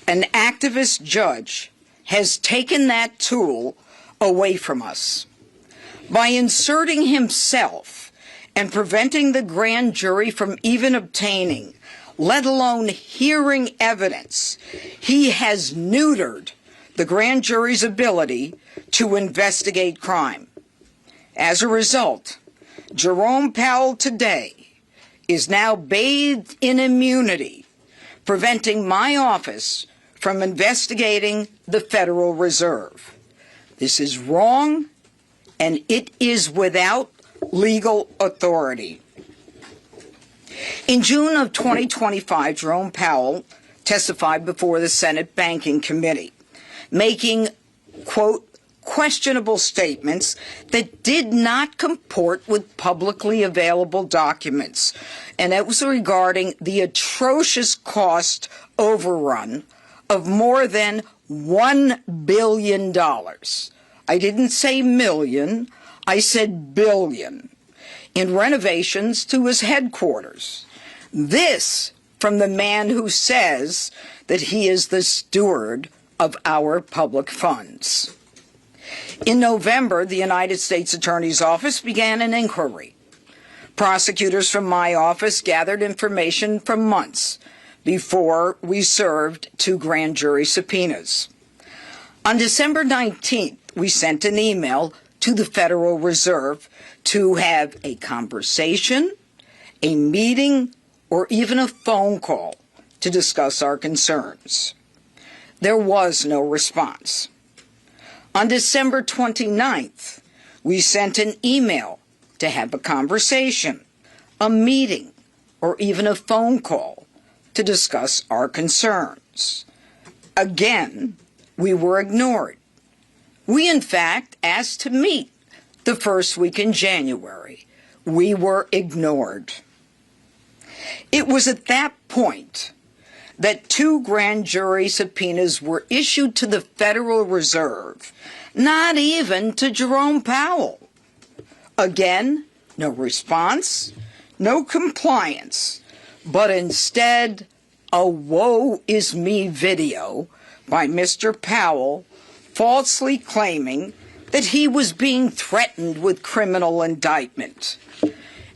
An activist judge has taken that tool away from us by inserting himself and preventing the grand jury from even obtaining, let alone hearing evidence. He has neutered the grand jury's ability to investigate crime. As a result, Jerome Powell today is now bathed in immunity, preventing my office from investigating the Federal Reserve. This is wrong, and it is without legal authority. In June of 2025, Jerome Powell testified before the Senate Banking Committee, making, quote, questionable statements that did not comport with publicly available documents. And that was regarding the atrocious cost overrun of more than $1 billion. I didn't say million, I said billion, in renovations to his headquarters. This from the man who says that he is the steward of our public funds. In November, the United States Attorney's Office began an inquiry. Prosecutors from my office gathered information for months before we served 2 grand jury subpoenas. On December 19th, we sent an email to the Federal Reserve to have a conversation, a meeting, or even a phone call to discuss our concerns. There was no response. On December 29th, we sent an email to have a conversation, a meeting, or even a phone call to discuss our concerns. Again, we were ignored. We, in fact, asked to meet the first week in January. We were ignored. It was at that point that 2 grand jury subpoenas were issued to the Federal Reserve, not even to Jerome Powell. Again, no response, no compliance, but instead a woe is me video by Mr. Powell falsely claiming that he was being threatened with criminal indictment.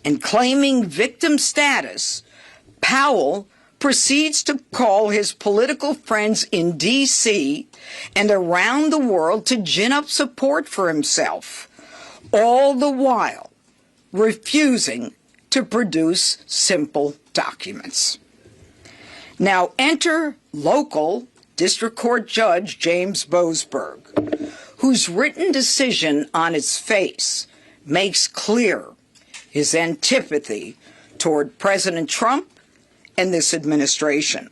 And claiming victim status, Powell proceeds to call his political friends in D.C. and around the world to gin up support for himself, all the while refusing to produce simple documents. Now enter local District Court Judge James Boasberg, whose written decision on its face makes clear his antipathy toward President Trump and this administration.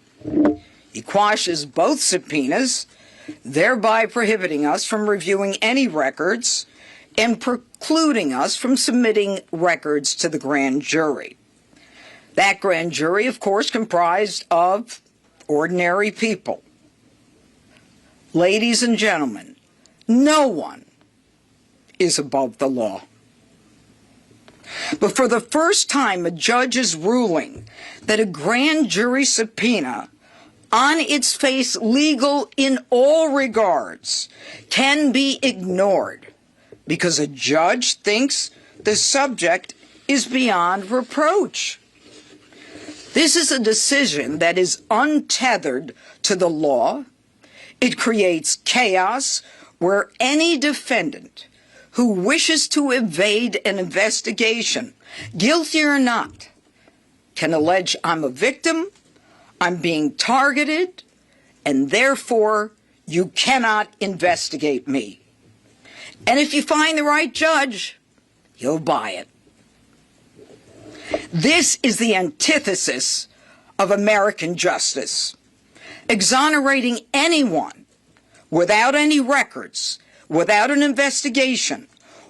He quashes both subpoenas, thereby prohibiting us from reviewing any records and precluding us from submitting records to the grand jury. That grand jury, of course, comprised of ordinary people. Ladies and gentlemen, no one is above the law. But for the first time, a judge is ruling that a grand jury subpoena, on its face legal in all regards, can be ignored because a judge thinks the subject is beyond reproach. This is a decision that is untethered to the law. It creates chaos where any defendant who wishes to evade an investigation, guilty or not, can allege I'm a victim, I'm being targeted, and therefore you cannot investigate me. And if you find the right judge, you'll buy it. This is the antithesis of American justice. Exonerating anyone without any records, without an investigation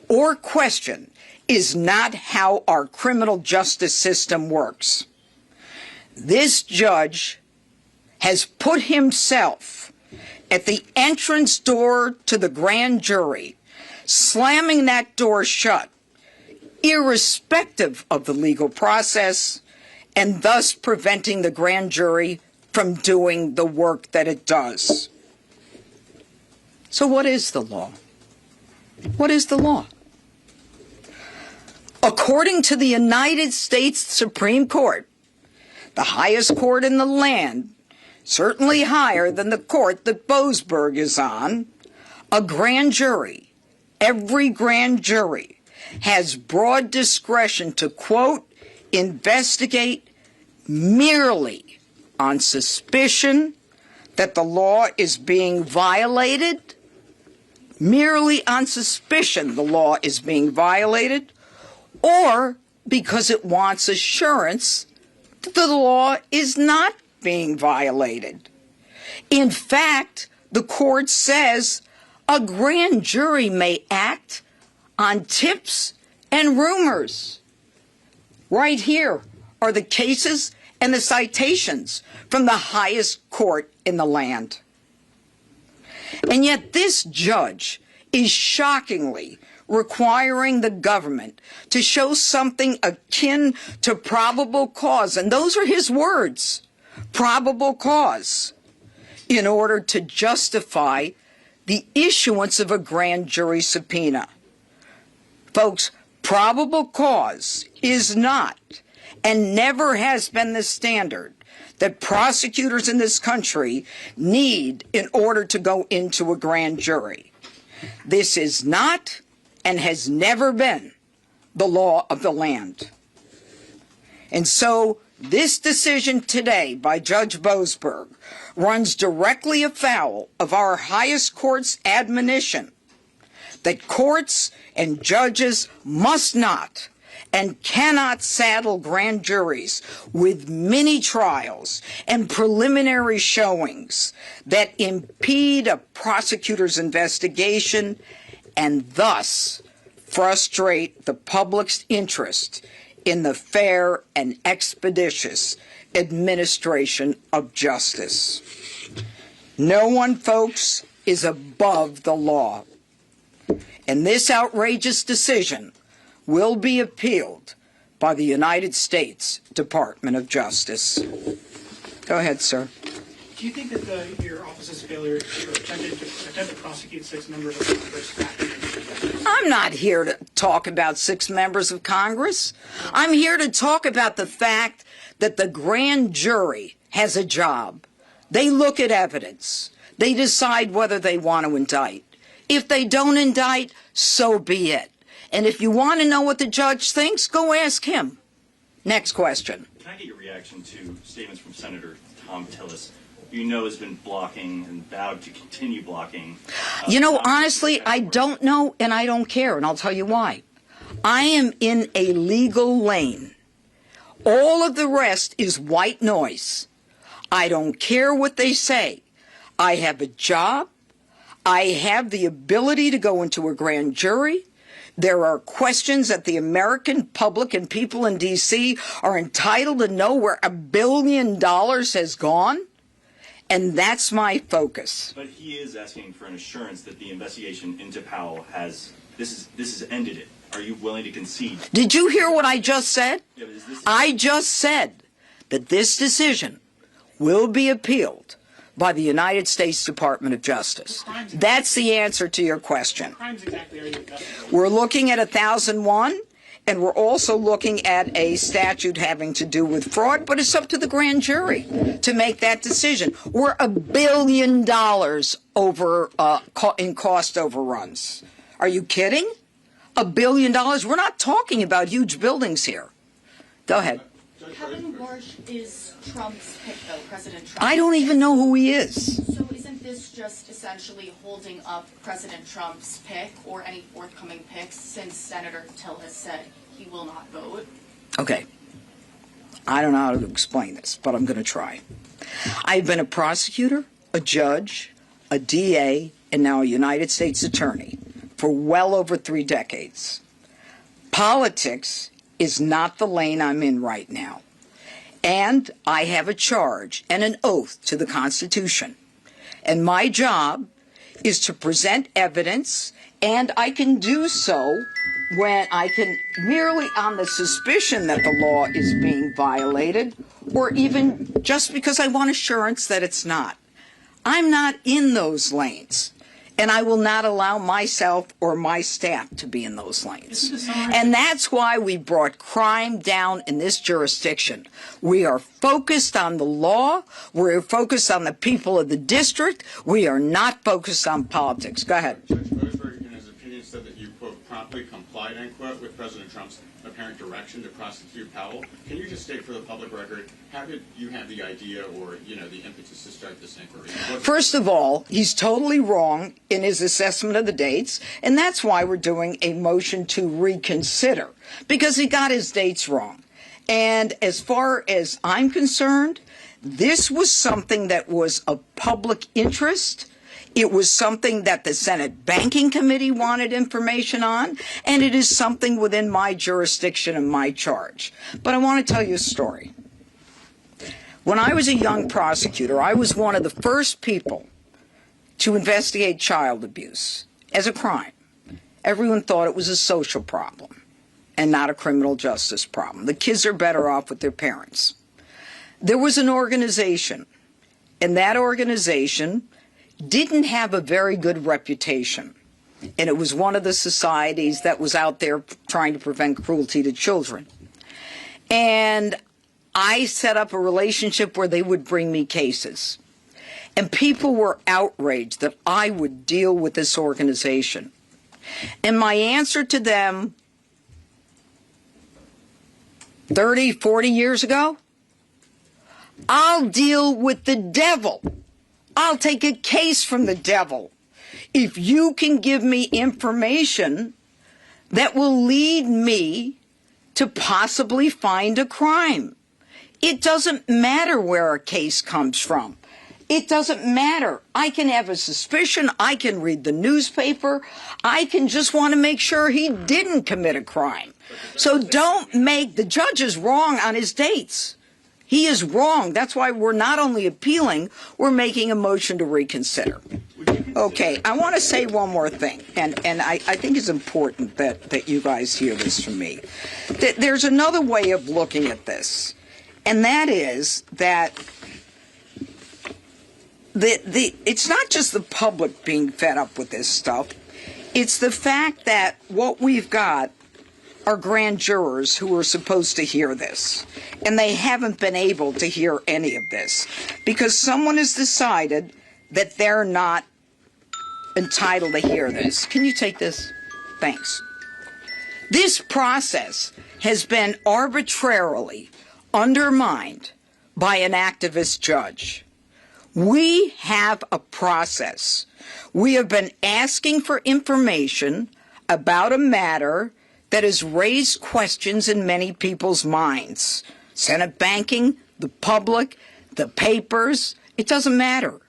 or question, is not how our criminal justice system works. This judge has put himself at the entrance door to the grand jury, slamming that door shut, irrespective of the legal process, and thus preventing the grand jury from doing the work that it does. So what is the law? What is the law? According to the United States Supreme Court, the highest court in the land, certainly higher than the court that Boasberg is on, a grand jury, every grand jury, has broad discretion to, quote, investigate merely on suspicion that the law is being violated, merely on suspicion the law is being violated, or because it wants assurance that the law is not being violated. In fact, the court says a grand jury may act on tips and rumors. Right here are the cases and the citations from the highest court in the land. And yet this judge is shockingly requiring the government to show something akin to probable cause, and those are his words, probable cause, in order to justify the issuance of a grand jury subpoena. Folks, probable cause is not and never has been the standard that prosecutors in this country need in order to go into a grand jury. This is not and has never been the law of the land. And so this decision today by Judge Boasberg runs directly afoul of our highest court's admonition that courts and judges must not and cannot saddle grand juries with mini trials and preliminary showings that impede a prosecutor's investigation and thus frustrate the public's interest in the fair and expeditious administration of justice. No one, folks, is above the law. And this outrageous decision will be appealed by the United States Department of Justice. Go ahead, sir. Do you think that your office's failure to attempt to prosecute 6 members of Congress? I'm not here to talk about 6 members of Congress. I'm here to talk about the fact that the grand jury has a job. They look at evidence. They decide whether they want to indict. If they don't indict, so be it. And if you want to know what the judge thinks, go ask him. Next question. Can I get your reaction to statements from Senator Tom Tillis, who you know has been blocking and vowed to continue blocking? You know, honestly, I don't know and I don't care, and I'll tell you why. I am in a legal lane. All of the rest is white noise. I don't care what they say. I have a job. I have the ability to go into a grand jury. There are questions that the American public and people in D.C. are entitled to know where $1 billion has gone. And that's my focus. But he is asking for an assurance that the investigation into Powell has ended it. Are you willing to concede? Did you hear what I just said? Yeah, I just said that this decision will be appealed by the United States Department of Justice. That's the answer to your question. What crimes exactly are you investigating? We're looking at 1001, and we're also looking at a statute having to do with fraud, but it's up to the grand jury to make that decision. We're $1 billion over in cost overruns. Are you kidding? $1 billion? We're not talking about huge buildings here. Go ahead. Kevin Warsh is Trump's pick, though, President Trump. I don't even know who he is. So isn't this just essentially holding up President Trump's pick or any forthcoming picks since Senator Till has said he will not vote? Okay. I don't know how to explain this, but I'm going to try. I've been a prosecutor, a judge, a DA, and now a United States attorney for well over 3 decades. Politics is not the lane I'm in right now. And I have a charge and an oath to the Constitution. And my job is to present evidence, and I can do so when I can merely on the suspicion that the law is being violated, or even just because I want assurance that it's not. I'm not in those lanes, and I will not allow myself or my staff to be in those lanes. And that's why we brought crime down in this jurisdiction. We are focused on the law. We're focused on the people of the district. We are not focused on politics. Go ahead. Said that you, quote, promptly complied, unquote, with President Trump's apparent direction to prosecute Powell. Can you just state for the public record, how did you have the idea or, the impetus to start this inquiry? First of all, he's totally wrong in his assessment of the dates, and that's why we're doing a motion to reconsider, because he got his dates wrong. And as far as I'm concerned, this was something that was of public interest. It was something that the Senate Banking Committee wanted information on, and it is something within my jurisdiction and my charge. But I want to tell you a story. When I was a young prosecutor, I was one of the first people to investigate child abuse as a crime. Everyone thought it was a social problem and not a criminal justice problem. The kids are better off with their parents. There was an organization, and that organization didn't have a very good reputation. And it was one of the societies that was out there trying to prevent cruelty to children. And I set up a relationship where they would bring me cases. And people were outraged that I would deal with this organization. And my answer to them 30, 40 years ago, I'll deal with the devil. I'll take a case from the devil if you can give me information that will lead me to possibly find a crime. It doesn't matter where a case comes from. It doesn't matter. I can have a suspicion. I can read the newspaper. I can just want to make sure he didn't commit a crime. So don't make the judge is wrong on his dates. He is wrong. That's why we're not only appealing, we're making a motion to reconsider. Okay, I want to say one more thing, and I think it's important that you guys hear this from me. There's another way of looking at this, and that is that it's not just the public being fed up with this stuff. It's the fact that what we've got are grand jurors who are supposed to hear this, and they haven't been able to hear any of this because someone has decided that they're not entitled to hear this. Can you take this? Thanks. This process has been arbitrarily undermined by an activist judge. We have a process. We have been asking for information about a matter that has raised questions in many people's minds. Senate banking, the public, the papers, it doesn't matter.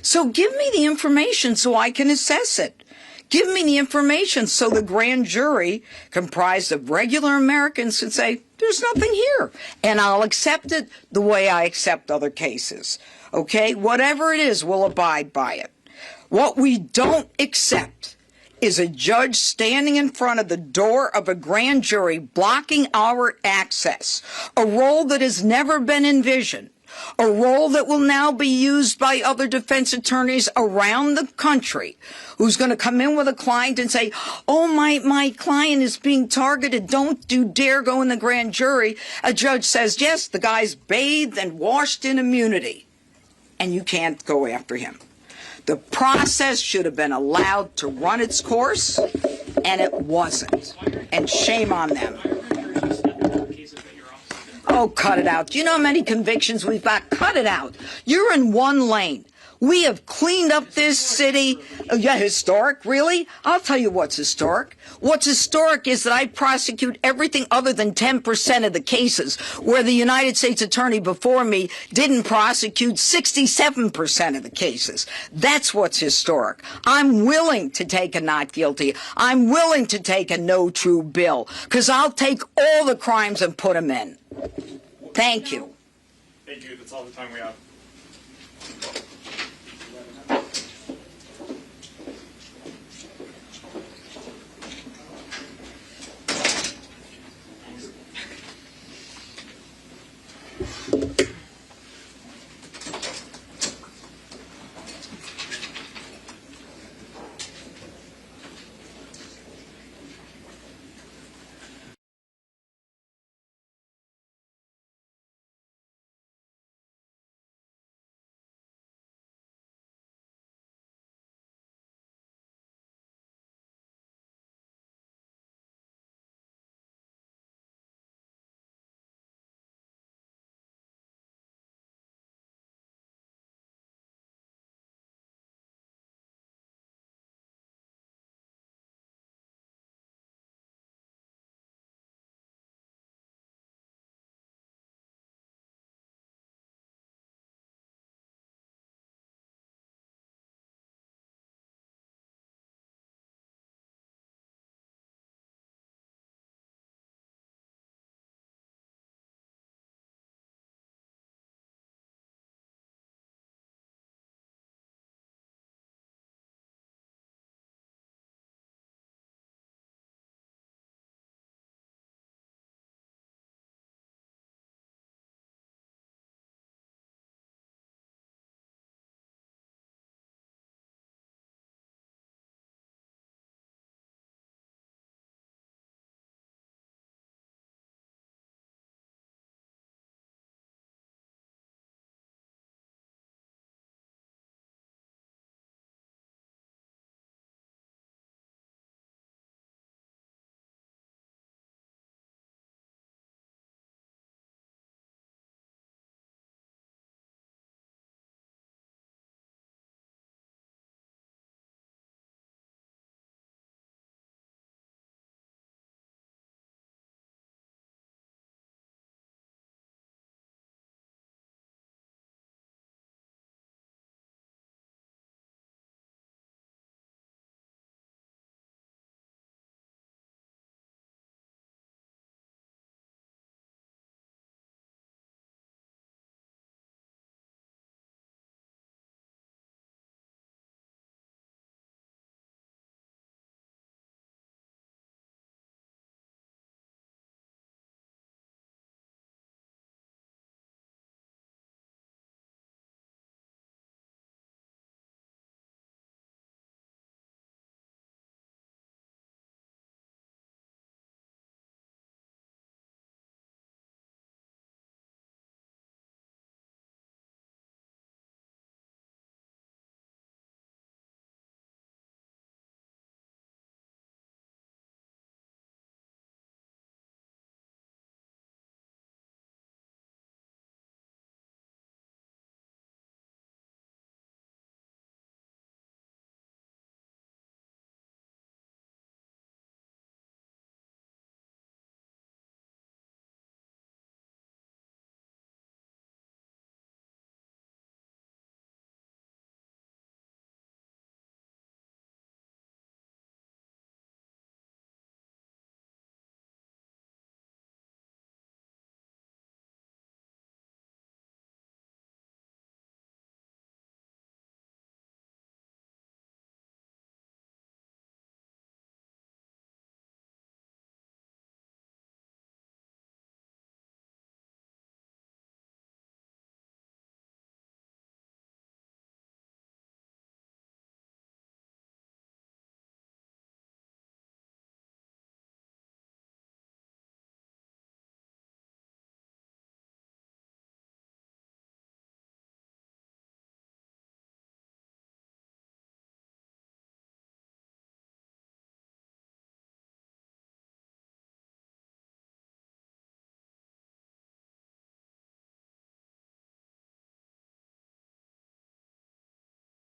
So give me the information so I can assess it. Give me the information so the grand jury, comprised of regular Americans, can say, there's nothing here. And I'll accept it the way I accept other cases. Okay? Whatever it is, we'll abide by it. What we don't accept is a judge standing in front of the door of a grand jury blocking our access, a role that has never been envisioned, a role that will now be used by other defense attorneys around the country who's going to come in with a client and say, oh, my client is being targeted. Don't you dare go in the grand jury. A judge says, yes, the guy's bathed and washed in immunity, and you can't go after him. The process should have been allowed to run its course, and it wasn't. And shame on them. Oh, cut it out. Do you know how many convictions we've got? Cut it out. You're in one lane. We have cleaned up this city. Yeah, historic, really? I'll tell you what's historic. What's historic is that I prosecute everything other than 10% of the cases, where the United States attorney before me didn't prosecute 67% of the cases. That's what's historic. I'm willing to take a not guilty. I'm willing to take a no true bill, because I'll take all the crimes and put them in. Thank you. Thank you. That's all the time we have.